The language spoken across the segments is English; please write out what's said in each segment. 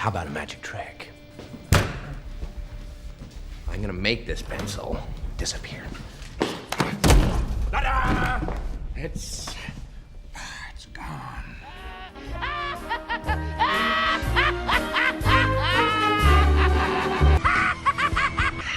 How about a magic trick? I'm gonna make this pencil disappear. Ta-da! It's gone.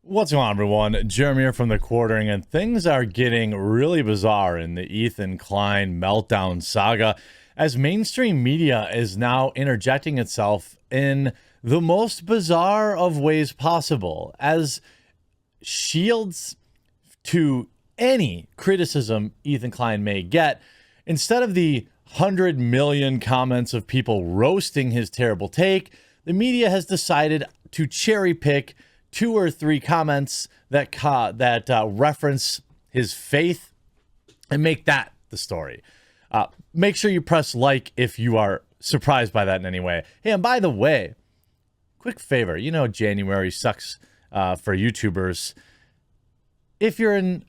What's going on, everyone? Jeremy here from The Quartering, and things are getting really bizarre in the Ethan Klein meltdown saga as mainstream media is now interjecting itself in the most bizarre of ways possible as shields to any criticism Ethan Klein may get. Instead of the 100 million comments of people roasting his terrible take, the media has decided to cherry pick 2 or 3 comments that reference his faith and make that the story. Make sure you press like if you are surprised by that in any way. Hey, and by the way, quick favor, you know January sucks for YouTubers. If you're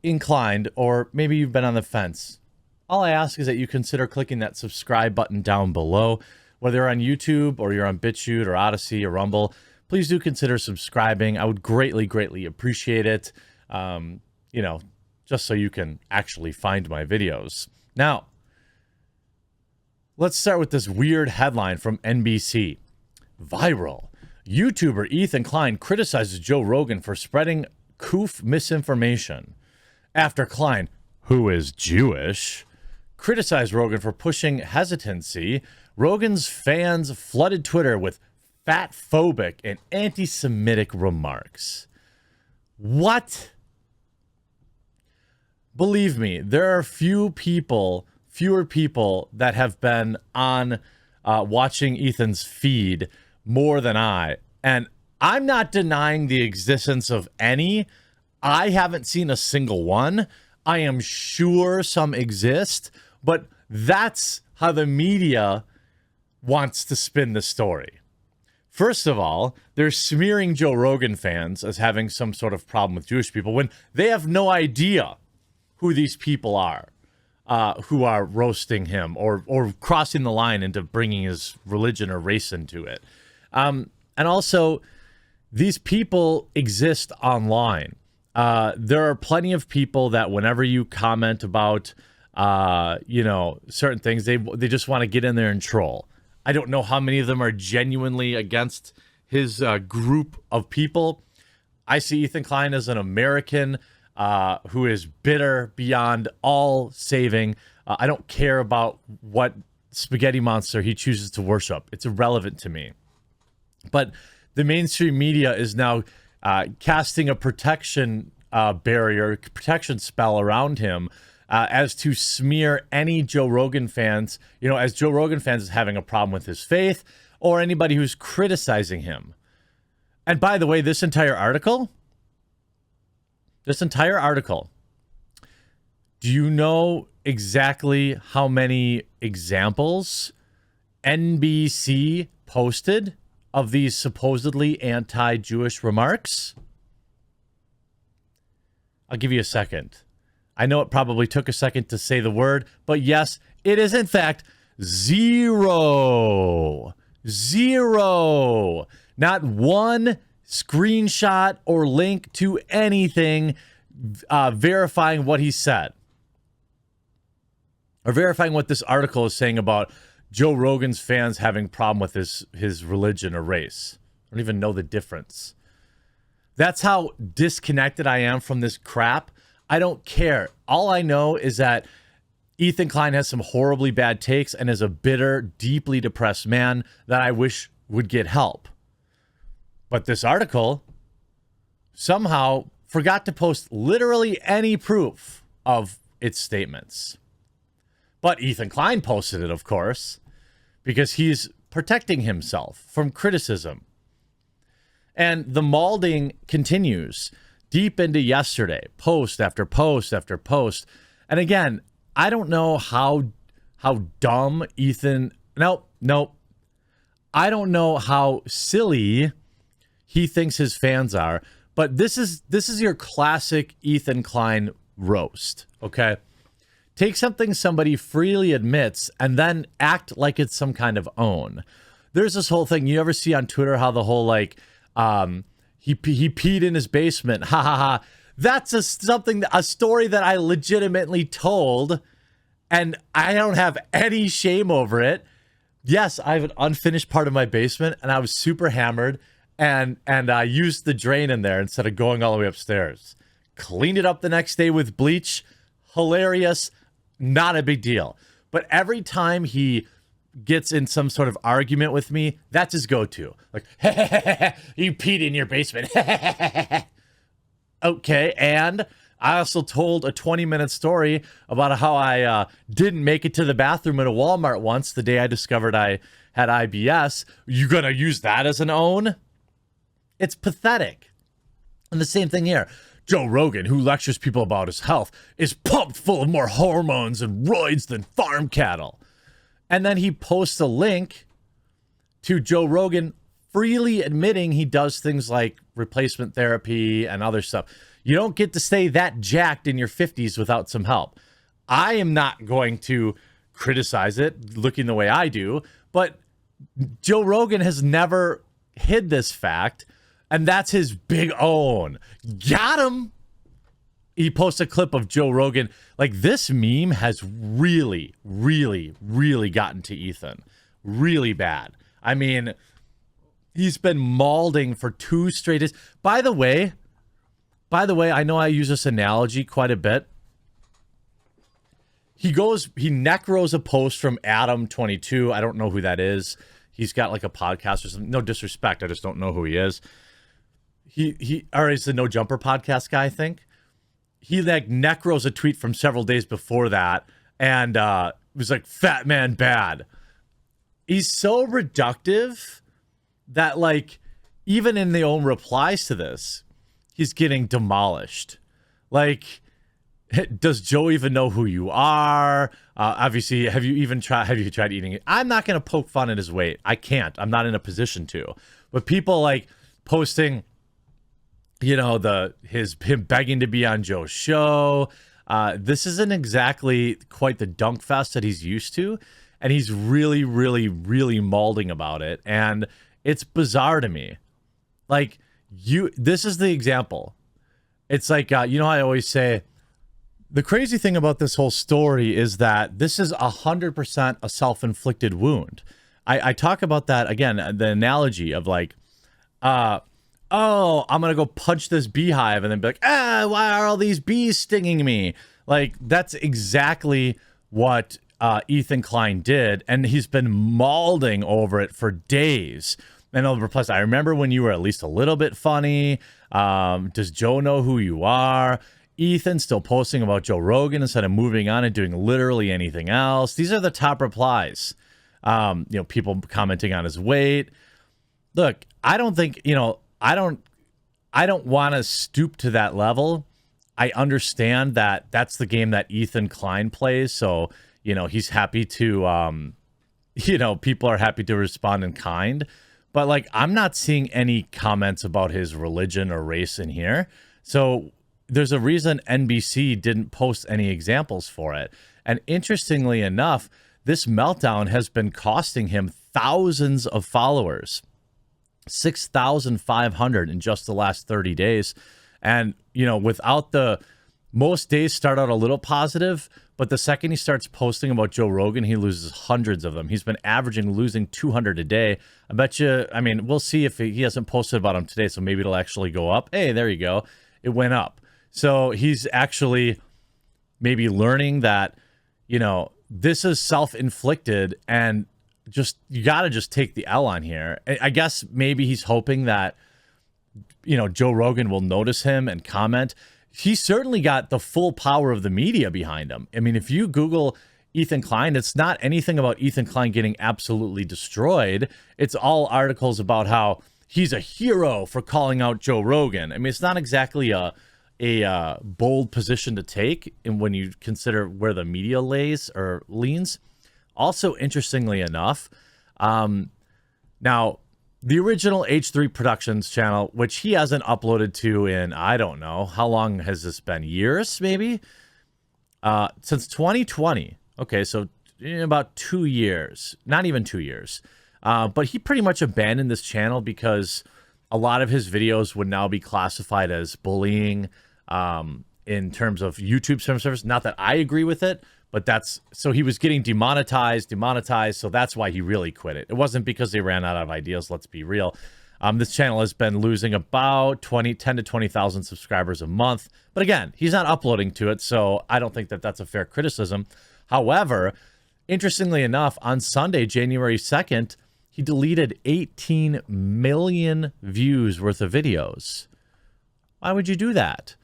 inclined, or maybe you've been on the fence, all I ask is that you consider clicking that subscribe button down below. Whether you're on YouTube or you're on BitChute or Odyssey or Rumble, please do consider subscribing. I would greatly, greatly appreciate it. Just so you can actually find my videos. Now, let's start with this weird headline from NBC. Viral. YouTuber Ethan Klein criticizes Joe Rogan for spreading coof misinformation after Klein, who is Jewish, criticized Rogan for pushing hesitancy. Rogan's fans flooded Twitter with fat-phobic and anti-Semitic remarks. What? Believe me, there are fewer people that have been on watching Ethan's feed more than I. And I'm not denying the existence of any. I haven't seen a single one. I am sure some exist, but that's how the media wants to spin the story. First of all, they're smearing Joe Rogan fans as having some sort of problem with Jewish people when they have no idea who these people are who are roasting him or crossing the line into bringing his religion or race into it. And also, these people exist online. There are plenty of people that whenever you comment about, certain things, they just want to get in there and troll. I don't know how many of them are genuinely against his group of people. I see Ethan Klein as an American who is bitter beyond all saving. I don't care about what spaghetti monster he chooses to worship. It's irrelevant to me. But the mainstream media is now casting a protection barrier, protection spell around him as to smear any Joe Rogan fans, as Joe Rogan fans is having a problem with his faith or anybody who's criticizing him. And by the way, this entire article, do you know exactly how many examples NBC posted of these supposedly anti-Jewish remarks? I'll give you a second. I know it probably took a second to say the word, but yes, it is in fact 0. 0. Not one screenshot or link to anything verifying what he said. Or verifying what this article is saying about Joe Rogan's fans having a problem with his religion or race. I don't even know the difference. That's how disconnected I am from this crap. I don't care. All I know is that Ethan Klein has some horribly bad takes and is a bitter, deeply depressed man that I wish would get help. But this article somehow forgot to post literally any proof of its statements. But Ethan Klein posted it, of course, because he's protecting himself from criticism. And the mauling continues deep into yesterday, post after post after post. And again, I don't know how dumb Ethan... Nope. I don't know how silly he thinks his fans are, but this is your classic Ethan Klein roast, okay? Take something somebody freely admits and then act like it's some kind of own. there's this whole thing you ever see on Twitter how the whole like he peed in his basement. Ha ha ha. That's a story that I legitimately told, and I don't have any shame over it. Yes, I have an unfinished part of my basement, and I was super hammered, and I used the drain in there instead of going all the way upstairs. Cleaned it up the next day with bleach. Hilarious. Not a big deal. But every time he gets in some sort of argument with me, that's his go-to. Like, you peed in your basement. Okay, and I also told a 20-minute story about how I didn't make it to the bathroom at a Walmart once the day I discovered I had IBS. You gonna use that as an own? It's pathetic. And the same thing here. Joe Rogan, who lectures people about his health, is pumped full of more hormones and roids than farm cattle. And then he posts a link to Joe Rogan freely admitting he does things like replacement therapy and other stuff. You don't get to stay that jacked in your 50s without some help. I am not going to criticize it looking the way I do, but Joe Rogan has never hid this fact, and that's his big own. Got him! He posts a clip of Joe Rogan. Like, this meme has really, really, really gotten to Ethan. Really bad. I mean, he's been mauling for 2 straight days. By the way, I know I use this analogy quite a bit. He necros a post from Adam22. I don't know who that is. He's got like a podcast or something. No disrespect. I just don't know who he is. Or he's the No Jumper podcast guy, I think. He like necros a tweet from several days before that and was like, fat man bad. He's so reductive that like even in the own replies to this, he's getting demolished. Like, does Joe even know who you are? Obviously, have you tried eating it? I'm not going to poke fun at his weight. I can't. I'm not in a position to. But people like posting, you know, him begging to be on Joe's show. This isn't exactly quite the dunk fest that he's used to. And he's really, really, really mauling about it. And it's bizarre to me. Like, this is the example. It's like, you know, I always say, the crazy thing about this whole story is that this is 100% a self-inflicted wound. I talk about that, again, the analogy of like, oh, I'm going to go punch this beehive and then be like, why are all these bees stinging me? Like, that's exactly what Ethan Klein did. And he's been mauling over it for days. And plus, I remember when you were at least a little bit funny. Does Joe know who you are? Ethan still posting about Joe Rogan instead of moving on and doing literally anything else. These are the top replies. You know, people commenting on his weight. Look, I don't think, you know, I don't want to stoop to that level. I understand that that's the game that Ethan Klein plays. So, you know, he's happy to, you know, people are happy to respond in kind. But like, I'm not seeing any comments about his religion or race in here. So there's a reason NBC didn't post any examples for it. And interestingly enough, this meltdown has been costing him thousands of followers, 6,500 in just the last 30 days. And, you know, most days start out a little positive, but the second he starts posting about Joe Rogan, he loses hundreds of them. He's been losing 200 a day. I bet you, I mean, we'll see if he hasn't posted about him today, so maybe it'll actually go up. Hey, there you go. It went up. So he's actually maybe learning that, you know, this is self-inflicted and you got to just take the L on here. I guess maybe he's hoping that, you know, Joe Rogan will notice him and comment. He certainly got the full power of the media behind him. I mean, if you Google Ethan Klein, it's not anything about Ethan Klein getting absolutely destroyed. It's all articles about how he's a hero for calling out Joe Rogan. I mean, it's not exactly a bold position to take when you consider where the media leans. Also, interestingly enough, now the original H3 Productions channel, which he hasn't uploaded to in, I don't know, how long has this been? Years, maybe? Since 2020. Okay, so in about 2 years, not even 2 years. But he pretty much abandoned this channel because a lot of his videos would now be classified as bullying in terms of YouTube service. Not that I agree with it, but so he was getting demonetized. So that's why he really quit it. It wasn't because they ran out of ideas, let's be real. This channel has been losing about 10 to 20,000 subscribers a month. But again, he's not uploading to it, so I don't think that that's a fair criticism. However, interestingly enough, on Sunday, January 2nd, he deleted 18 million views worth of videos. Why would you do that?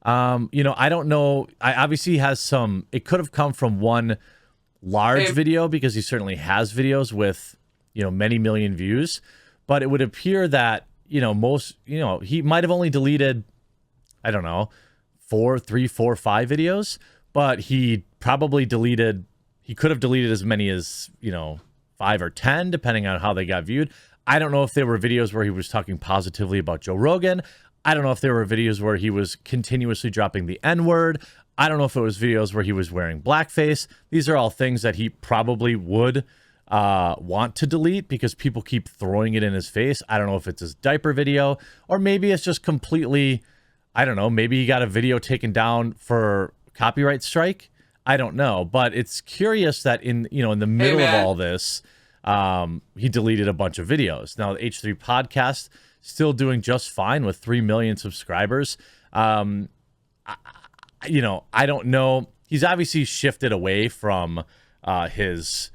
I don't know. Obviously he has some, it could have come from one large video because he certainly has videos with, many million views. But it would appear that, he might have only deleted, I don't know, 3, 4, 5 videos, but he could have deleted as many as, 5 or 10, depending on how they got viewed. I don't know if there were videos where he was talking positively about Joe Rogan. I don't know if there were videos where he was continuously dropping the N-word. I don't know if it was videos where he was wearing blackface. These are all things that he probably would want to delete because people keep throwing it in his face. I don't know if it's his diaper video or maybe it's just completely, I don't know, maybe he got a video taken down for copyright strike. I don't know, but it's curious that in the middle of all this, he deleted a bunch of videos. Now the H3 podcast still doing just fine with 3 million subscribers. I don't know. He's obviously shifted away from his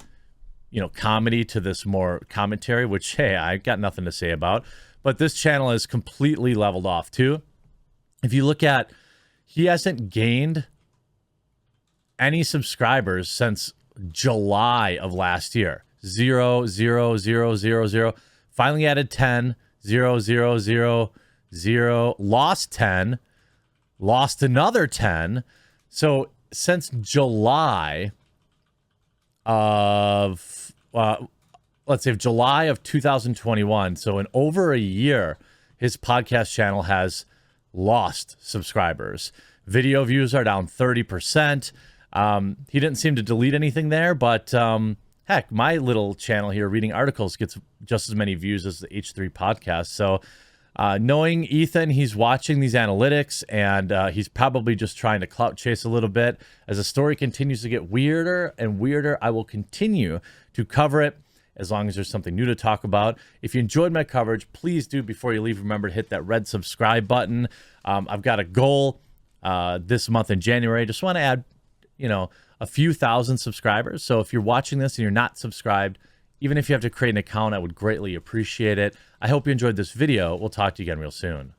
comedy to this more commentary, which, hey, I got nothing to say about. But this channel is completely leveled off too. If you look at, he hasn't gained any subscribers since July of last year. 0, 0, 0, 0, 0. Finally added 10. 0, 0, 0, 0. Lost 10. Lost another 10. So since July of, let's say July of 2021, so in over a year, his podcast channel has lost subscribers. Video views are down 30%. He didn't seem to delete anything there, but heck, my little channel here, Reading Articles, gets just as many views as the H3 podcast. So knowing Ethan, he's watching these analytics, and he's probably just trying to clout chase a little bit. As the story continues to get weirder and weirder, I will continue to cover it as long as there's something new to talk about. If you enjoyed my coverage, please do, before you leave, remember to hit that red subscribe button. I've got a goal this month in January. Just want to add, a few thousand subscribers. So if you're watching this and you're not subscribed, even if you have to create an account, I would greatly appreciate it. I hope you enjoyed this video. We'll talk to you again real soon.